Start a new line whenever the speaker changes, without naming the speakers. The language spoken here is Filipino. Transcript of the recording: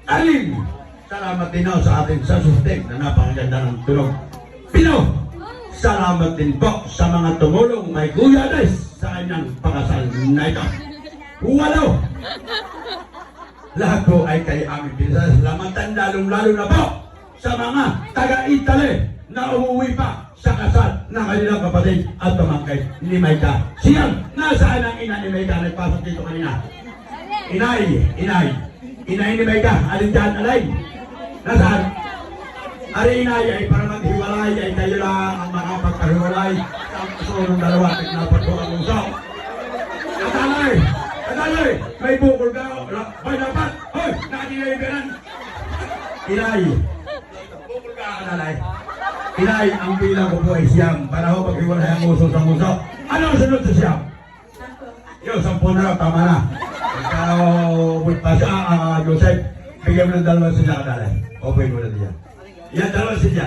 Aling, salamat din ako sa ating sasustek na napakaganda ng tunog. Pino, salamat din po sa mga tumulong may Kuya Des sa kanyang pakasal na ito. Walo, lahat po ay kay aming pinsan. Salamatan lalong-lalo na po sa mga taga-Italy na umuwi pa sa kasal ng kanilang kapatid at pamangkin ni Maika. Siyang nasaan ang ina ni Maika? Nagpasok dito kanina. Inay ni Maika, alin dyan, alay? Nasaan? Ari inay ay para maghiwalay ay kayo lang ang makapagkahiwalay sa kasunong dalawa at napat po ang usap. Atalay, may bukol ka, may dapat, hoy, nakinay ka nan. Inay, bukol ka, atalay. Inay, ang bilang ko po ay siyam para ho maghiwalay ang uso sa muso. Ano ang sunod sa siyam? Yung 10 na raw, tama na. Ikaw, pa siya, Joseph, bigyan mo ng 2 sila, atalay. Open mo na diyan. Yan, 2 sila.